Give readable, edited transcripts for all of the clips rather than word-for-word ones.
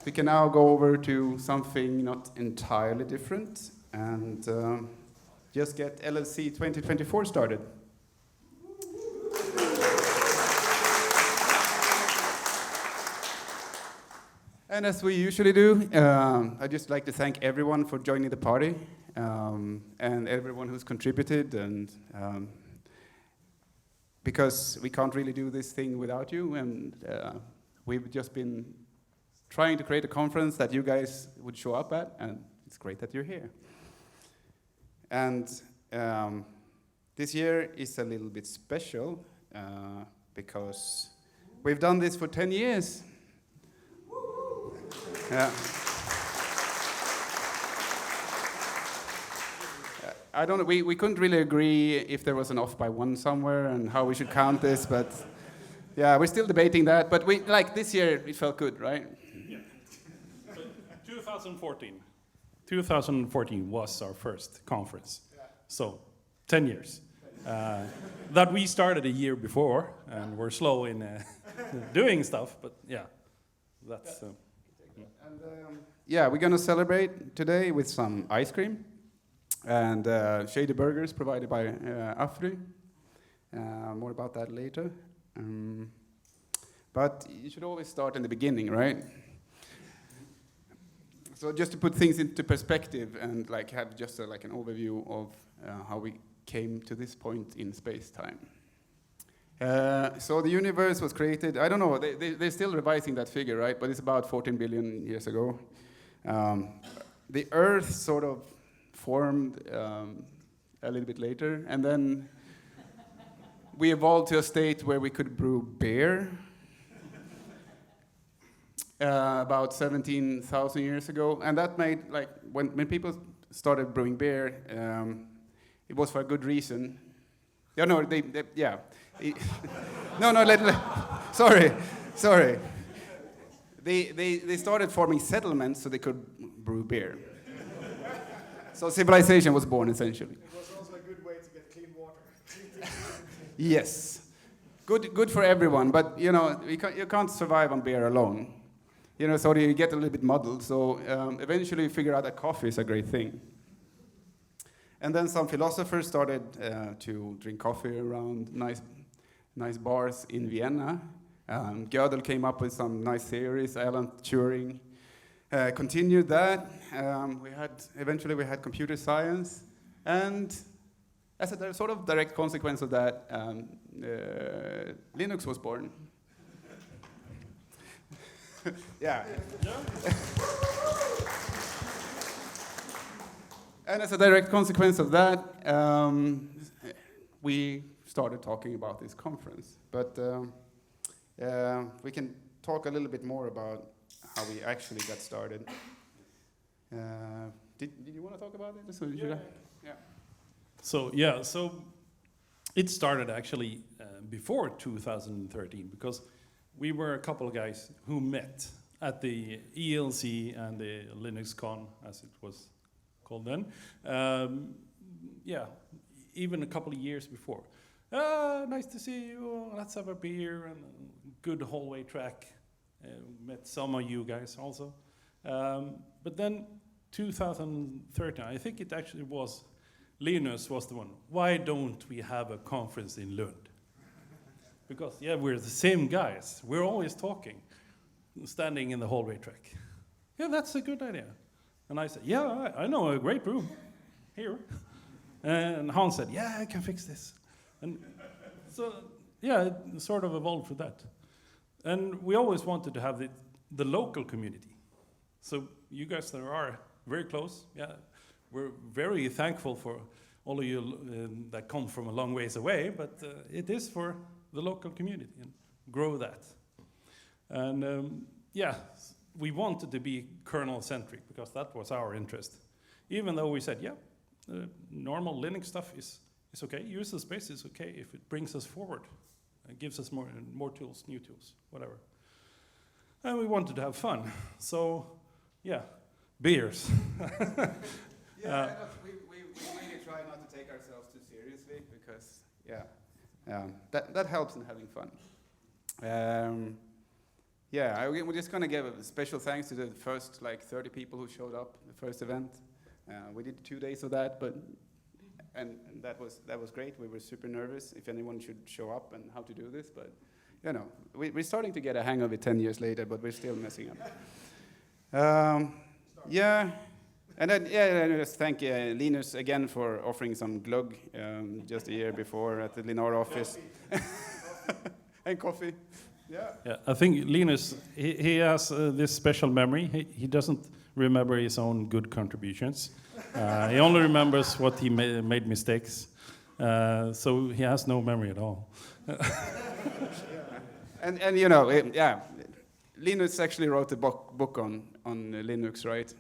we can now go over to something not entirely different and just get LLC 2024 started. And as we usually do, I'd just like to thank everyone for joining the party and everyone who's contributed, and because we can't really do this thing without you, and we've just been trying to create a conference that you guys would show up at, and it's great that you're here. And this year is a little bit special because we've done this for 10 years. Yeah. I don't know, we couldn't really agree if there was an off by one somewhere and how we should count this, but yeah, we're still debating that, but we, like, this year it felt good, right? Yeah. So 2014 was our first conference. Yeah. So 10 years. That we started a year before, and we're slow in doing stuff, but yeah, that's... And yeah, we're going to celebrate today with some ice cream and shady burgers provided by Afri. More about that later. But you should always start in the beginning, right? So just to put things into perspective and like have just like an overview of how we came to this point in space-time. So the universe was created, I don't know, they're still revising that figure, right? But it's about 14 billion years ago. The Earth sort of formed a little bit later, and then we evolved to a state where we could brew beer about 17,000 years ago. And that made, like, when people started brewing beer, it was for a good reason. Yeah, no, yeah. Sorry. They started forming settlements so they could brew beer. So civilization was born, essentially. It was also a good way to get clean water. Yes. Good for everyone, but you know, you can't survive on beer alone. You know, so you get a little bit muddled. So eventually you figure out that coffee is a great thing. And then some philosophers started to drink coffee around nice bars in Vienna. Gödel came up with some nice theories. Alan Turing continued that. Eventually we had computer science, and as a sort of direct consequence of that, Linux was born. Yeah. And as a direct consequence of that, we started talking about this conference. But we can talk a little bit more about how we actually got started. Did you want to talk about it? Yeah. So it started actually before 2013, because we were a couple of guys who met at the ELC and the Linux Con, as it was called then. Even a couple of years before. Nice to see you, let's have a beer, and good hallway track. Met some of you guys also. But then 2013, I think it actually was, Linus was the one. Why don't we have a conference in Lund? Because, yeah, we're the same guys. We're always talking, standing in the hallway track. Yeah, that's a good idea. And I said, yeah, I know a great room here. And Hans said, yeah, I can fix this. And so, yeah, it sort of evolved for that. And we always wanted to have the local community. So you guys that are very close, yeah, we're very thankful for all of you that come from a long ways away, but it is for the local community and grow that. And we wanted to be kernel-centric because that was our interest. Even though we said, normal Linux stuff is okay, user space is okay if it brings us forward. It gives us more tools, new tools, whatever. And we wanted to have fun. So, yeah, beers. We really try not to take ourselves too seriously because, that helps in having fun. Yeah, we're just going to give a special thanks to the first 30 people who showed up, the first event. We did 2 days of that, and that was great. We were super nervous if anyone should show up and how to do this, but we're starting to get a hang of it 10 years later, but we're still messing up. Yeah, and then just thank Linus again for offering some glögg just a year before at the Linar office. And coffee. Yeah. I think Linus, he has this special memory. He doesn't remember his own good contributions. He only remembers what he made mistakes. So he has no memory at all. And Linus actually wrote a book on Linux, right?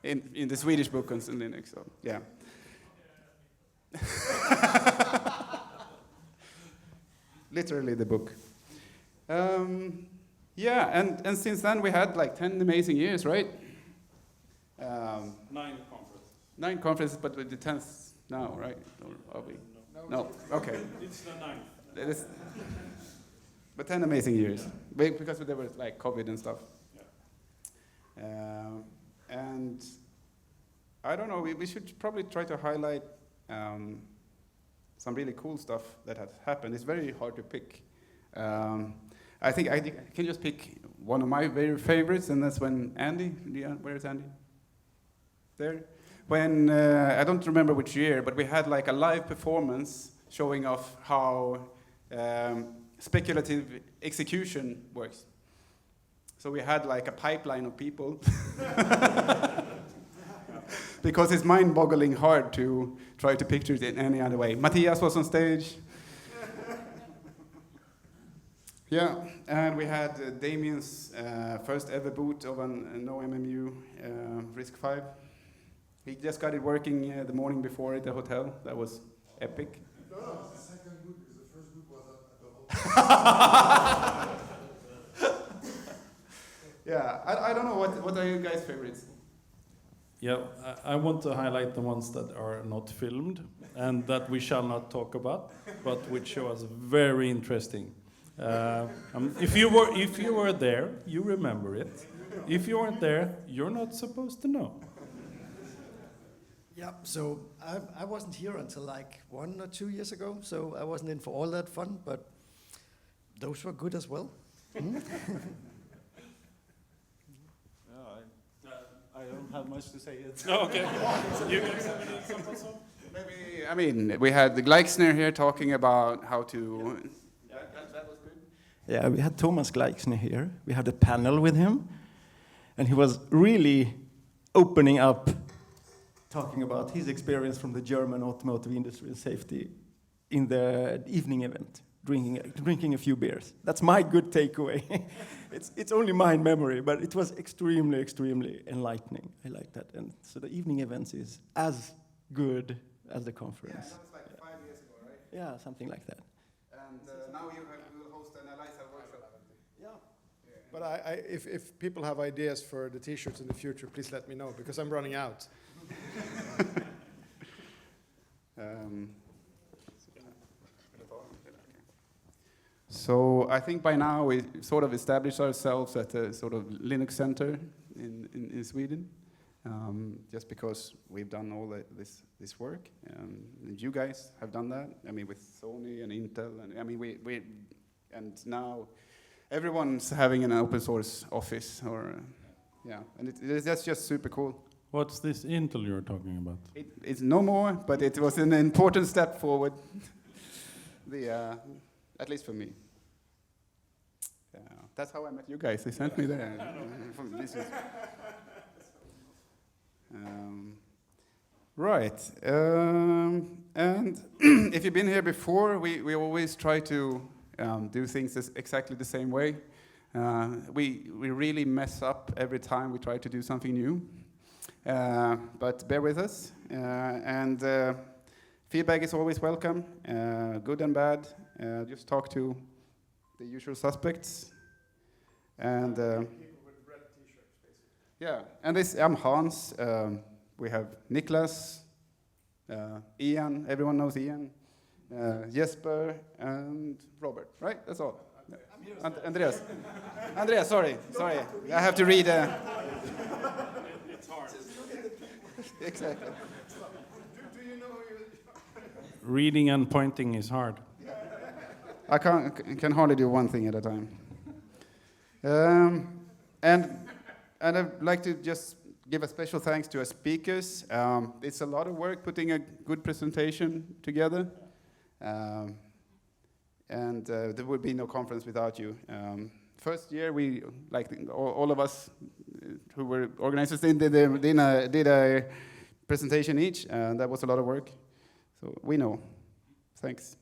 In the Swedish book on Linux, so yeah. Literally the book. And since then we had 10 amazing years, right? 9 conferences. 9 conferences, but with the 10th now, right? Or are we? No. Okay. It's the 9th. It is, but 10 amazing years, because there was COVID and stuff. Yeah. And I don't know, we should probably try to highlight some really cool stuff that has happened. It's very hard to pick. I think I can just pick one of my very favorites, and that's when Andy, where's Andy? There. When, I don't remember which year, but we had a live performance showing off how speculative execution works. So we had a pipeline of people. Because it's mind-boggling hard to try to picture it in any other way. Matthias was on stage. Yeah, and we had Damien's first ever boot of a no MMU RISC-V. He just got it working the morning before at the hotel. That was epic. No, it's the second boot because the first boot was at the hotel. Yeah, I don't know, what are you guys' favorites? Yeah, I want to highlight the ones that are not filmed and that we shall not talk about, but which show us very interesting. If you were there, you remember it. If you weren't there, you're not supposed to know. Yeah, so I wasn't here until 1 or 2 years ago, so I wasn't in for all that fun, but those were good as well. I don't have much to say yet. Oh, okay. You guys have any examples of? Maybe, we had the Gleixner here talking about how to... Yeah, that was good. Yeah, we had Thomas Gleixner here. We had a panel with him, and he was really opening up, talking about his experience from the German automotive industry and safety in the evening event, drinking a few beers. That's my good takeaway. It's only my memory, but it was extremely enlightening. I like that. And so the evening events is as good as the conference. Yeah, that was 5 years ago, right? Yeah, something like that. And now you will host an ELISA workshop. Yeah. But if people have ideas for the T-shirts in the future, please let me know, because I'm running out. So I think by now we sort of established ourselves at a sort of Linux center in Sweden, just because we've done all this work, and you guys have done that. I mean, with Sony and Intel, and I mean we and now everyone's having an open source office, or and that's just super cool. What's this Intel you're talking about? It's no more, but it was an important step forward. At least for me. That's how I met you guys. They sent me there. Right. And if you've been here before, we always try to do things exactly the same way. We really mess up every time we try to do something new. But bear with us. And feedback is always welcome, good and bad. Just talk to the usual suspects. And People with red T-shirts, basically. yeah, and I'm Hans. We have Niklas, Ian. Everyone knows Ian. Jesper and Robert. Right? That's all. I'm Andreas. Andreas, sorry. I have to read. It's hard. Exactly. Do you know who you... Reading and pointing is hard. I can hardly do one thing at a time. And I'd like to just give a special thanks to our speakers. It's a lot of work putting a good presentation together. And there would be no conference without you. First year, we, like all of us who were organizers, did a presentation each, and that was a lot of work. So we know. Thanks.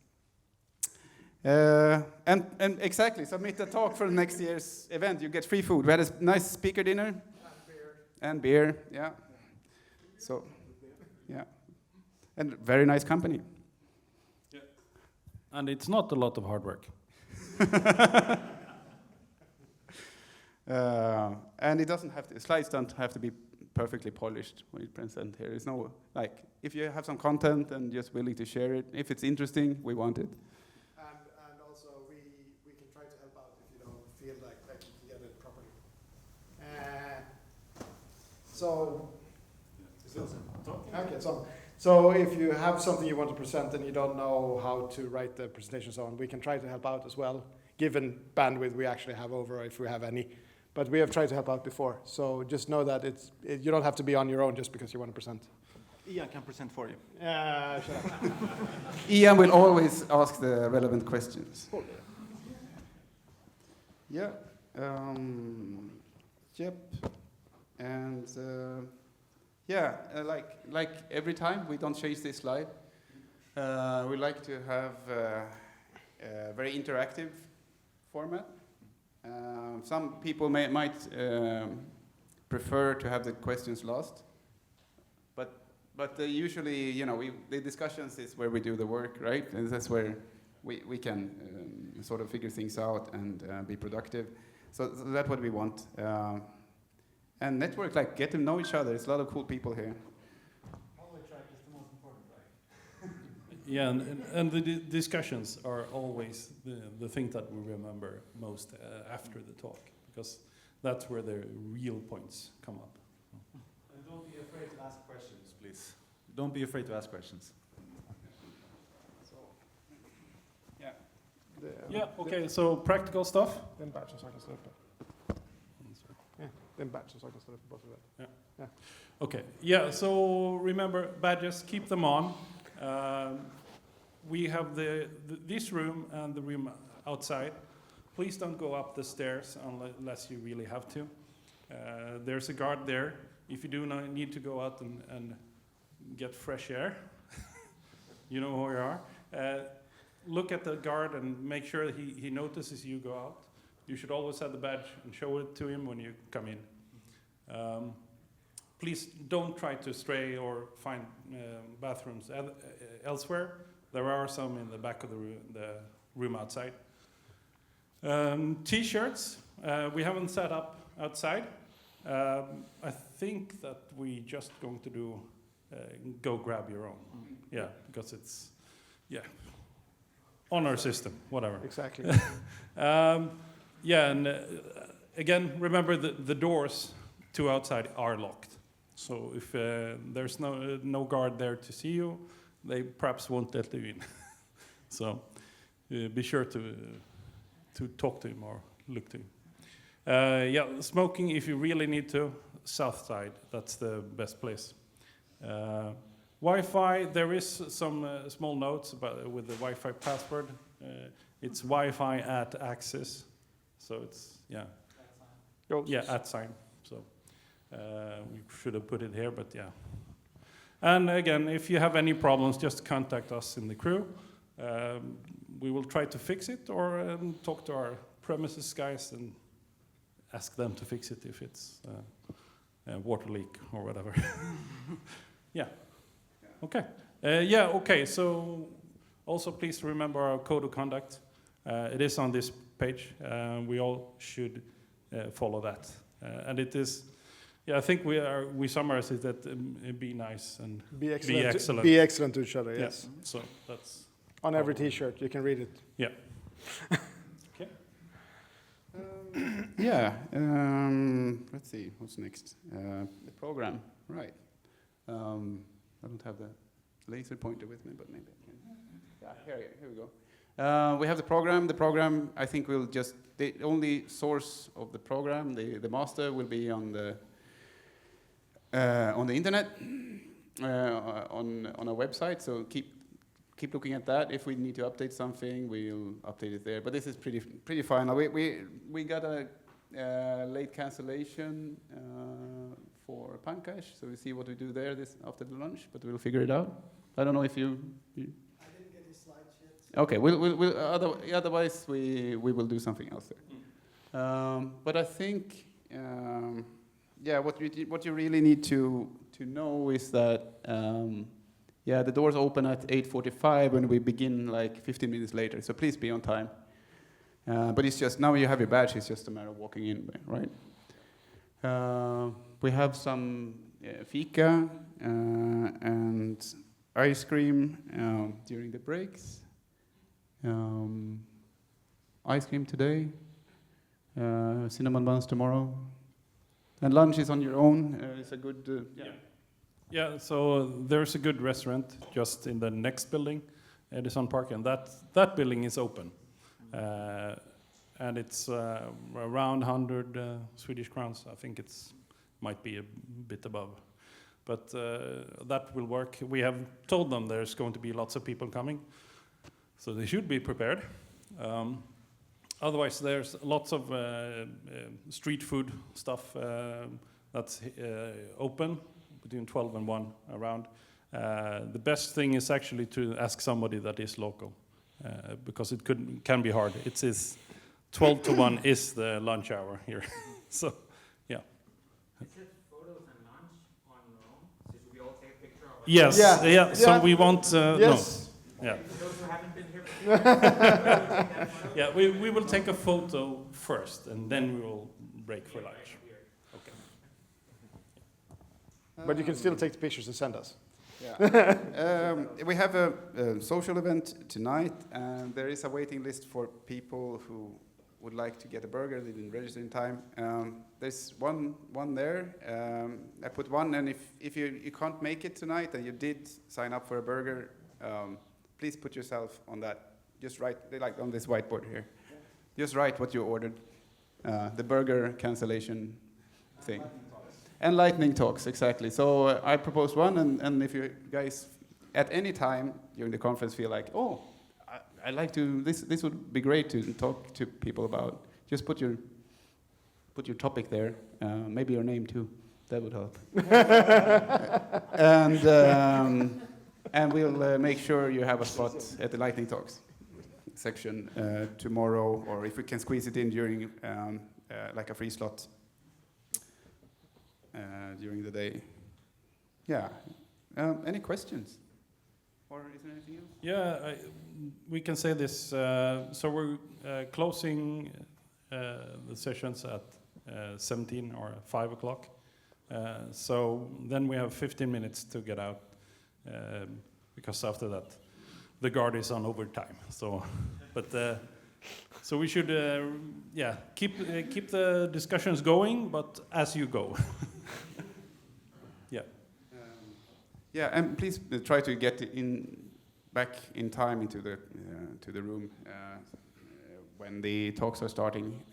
And exactly, submit a talk for next year's event. You get free food. We had a nice speaker dinner. And beer, yeah. So, yeah. And very nice company. Yeah. And it's not a lot of hard work. And it doesn't have to, slides don't have to be perfectly polished when you present here. It's no, like, if you have some content and just willing to share it, if it's interesting, we want it. And also, we can try to help out if you don't feel like you can get it properly. So if you have something you want to present and you don't know how to write the presentation so on, we can try to help out as well, given bandwidth we actually have over, if we have any. But we have tried to help out before, so just know that you don't have to be on your own just because you want to present. Ian can present for you. Shut up. Ian will always ask the relevant questions. Yeah. Yep. And yeah, like every time, we don't change this slide. We like to have a very interactive format. Some people might prefer to have the questions last. But usually, you know, the discussions is where we do the work, right? And that's where we can sort of figure things out and be productive. So that's what we want. And network, like, get to know each other. There's a lot of cool people here. Hallway track is the most important, right? Yeah, and the discussions are always the thing that we remember most after the talk, because that's where the real points come up. And don't be afraid to ask questions, please. Don't be afraid to ask questions. Yeah, okay, so practical stuff. Den batchen så jag kan ställa upp. Den batchen så jag kan ställa upp. Yeah. Okay, yeah, so remember, badges, keep them on. We have this room and the room outside. Please don't go up the stairs unless you really have to. There's a guard there. If you do need to go out and get fresh air, you know who you are. Look at the guard and make sure he notices you go out. You should always have the badge and show it to him when you come in. Please don't try to stray or find bathrooms elsewhere. There are some in the back of the room outside. T-shirts, we haven't set up outside. I think that we just going to do go grab your own. Yeah, because it's, yeah, on our system, whatever. Exactly. Yeah, and again, remember the doors to outside are locked. So if there's no guard there to see you, they perhaps won't let you in. So be sure to talk to him or look to him. Yeah, smoking, if you really need to, south side, that's the best place. Wi-Fi, there is some small notes with the Wi-Fi password. It's Wi-Fi at access. So it's, yeah. Yeah, at sign. So we should have put it here, but yeah. And again, if you have any problems, just contact us in the crew. We will try to fix it or talk to our premises guys and ask them to fix it if it's a water leak or whatever. Yeah. Okay. Yeah, okay. So also please remember our code of conduct. It is on this page. We all should follow that. And it is, yeah, I think we summarize it that be nice and be excellent. Be excellent to each other, yes. So that's on every T-shirt, you can read it. Yeah. Okay. Yeah. Let's see. What's next? The program. Right. I don't have the laser pointer with me, but maybe I can. Yeah. Here we go. We have the program. The program, I think, will just the only source of the program, the master, will be on the internet, on our website. So keep looking at that. If we need to update something, we'll update it there. But this is pretty final. We got a late cancellation for Pankaj, so we see what we do there after the lunch. But we'll figure it out. I don't know if you I didn't get his slides yet. okay, otherwise we will do something else there. But I think, what you really need to know is that, the doors open at 8:45 and we begin like 15 minutes later. So please be on time. But it's just now you have your badge. It's just a matter of walking in, right? We have some fika and ice cream during the breaks. Ice cream today, cinnamon buns tomorrow, and lunch is on your own. It's a good, Yeah, so there's a good restaurant just in the next building, Edison Park, and that building is open. And it's around 100 Swedish crowns. I think it's might be a bit above. But that will work. We have told them there's going to be lots of people coming, so they should be prepared. Otherwise, there's lots of street food stuff that's open between 12 and 1 around. The best thing is actually to ask somebody that is local, because it can be hard. It is 12 to 1 is the lunch hour here. So, yeah. Is it photos and lunch on your own? So should we all take a picture of it? Yes, Yeah. so Yeah. we want, Yes. no. Yeah. For those who haven't been here before. Yeah, we will take a photo first, and then we will break for lunch. Okay. But you can still take the pictures and send us. Yeah. We have a social event tonight, and there is a waiting list for people who would like to get a burger. They didn't register in time. There's one there. I put one, and if you can't make it tonight and you did sign up for a burger, please put yourself on that. Just write, like on this whiteboard here. Just write what you ordered. The burger cancellation thing. And lightning talks, exactly. So I proposed one, and if you guys at any time during the conference feel like, oh, I like to, this would be great to talk to people about, just put your topic there, maybe your name too, that would help. And we'll make sure you have a spot at the lightning talks section tomorrow, or if we can squeeze it in during like a free slot. During the day. Yeah. Any questions? Or is there anything else? Yeah, we can say this. So we're closing the sessions at 17 or 5 o'clock. So then we have 15 minutes to get out, because after that, the guard is on overtime. So, but so we should, keep the discussions going, but as you go. Yeah, and please try to get back in time into the to the room when the talks are starting.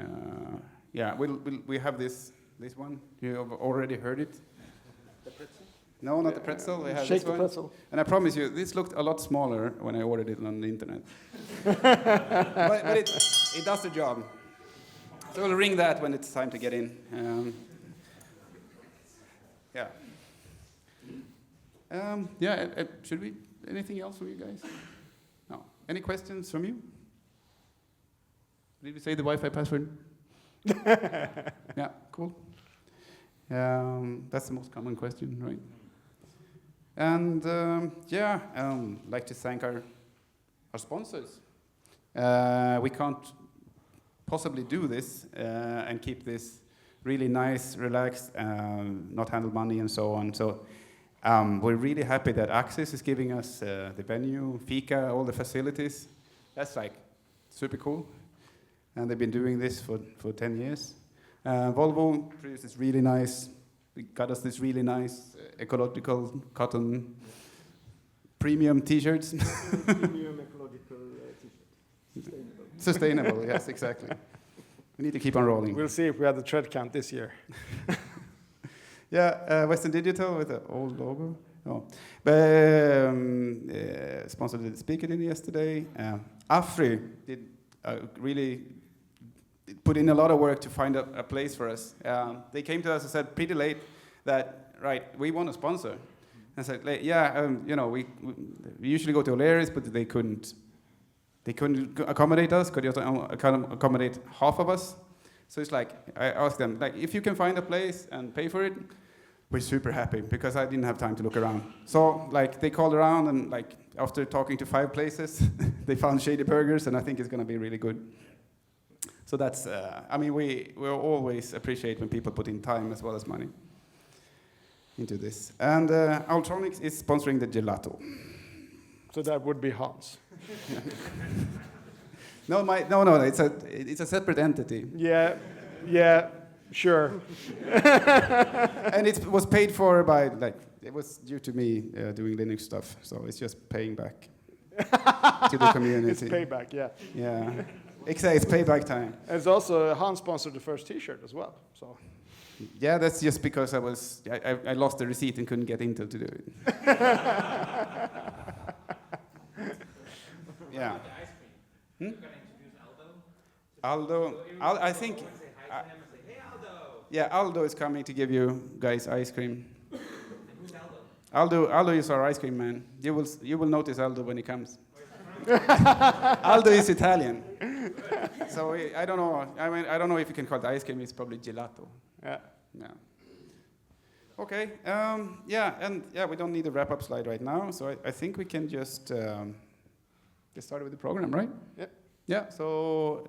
We have this one. You have already heard it. The pretzel? No, not the pretzel. We have Shake this the one. pretzel. And I promise you, this looked a lot smaller when I ordered it on the internet. but it does the job. So we'll ring that when it's time to get in. Should we? Anything else from you guys? No. Any questions from you? Did we say the Wi-Fi password? Yeah, cool. That's the most common question, right? And like to thank our sponsors. We can't possibly do this and keep this really nice, relaxed, not handle money and so on. So we're really happy that Axis is giving us the venue, Fika, all the facilities. That's like super cool. And they've been doing this for 10 years. Volvo produces really nice, got us this really nice ecological cotton premium t-shirts. Premium ecological t-shirt. Sustainable, yes, exactly. We need to keep on rolling. We'll see if we have the tread count this year. Yeah, Western Digital with the old logo. Oh. Sponsored the speaker dinner yesterday. Afri did really put in a lot of work to find a place for us. They came to us and said pretty late that, right, we want a sponsor. I said, yeah, we usually go to O'Leary's, but they couldn't accommodate us, could just accommodate half of us. So it's like, I asked them, like, if you can find a place and pay for it, we're super happy, because I didn't have time to look around. So, like, they called around, and, like, after talking to 5 places, they found Shady Burgers, and I think it's going to be really good. So that's, we always appreciate when people put in time as well as money into this. And Ultronics is sponsoring the gelato. So that would be Hans. No, it's a separate entity. Yeah, sure. And it was paid for by, it was due to me doing Linux stuff, so it's just paying back to the community. It's payback, yeah. Yeah, exactly, it's payback time. And it's also, Hans sponsored the first t-shirt as well, so. Yeah, that's just because I lost the receipt and couldn't get Intel to do it. Yeah. Hmm? Aldo, I think. Yeah, Aldo is coming to give you guys ice cream. And who's Aldo? Aldo is our ice cream man. You will notice Aldo when he comes. Aldo is Italian. So I don't know. I don't know if you can call it ice cream. It's probably gelato. Yeah. Okay. We don't need a wrap-up slide right now. So I think we can just get started with the program, right? Yep. Yeah. So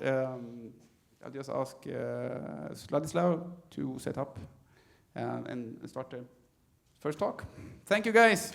I'll just ask Vladislav to set up and start the first talk. Thank you, guys.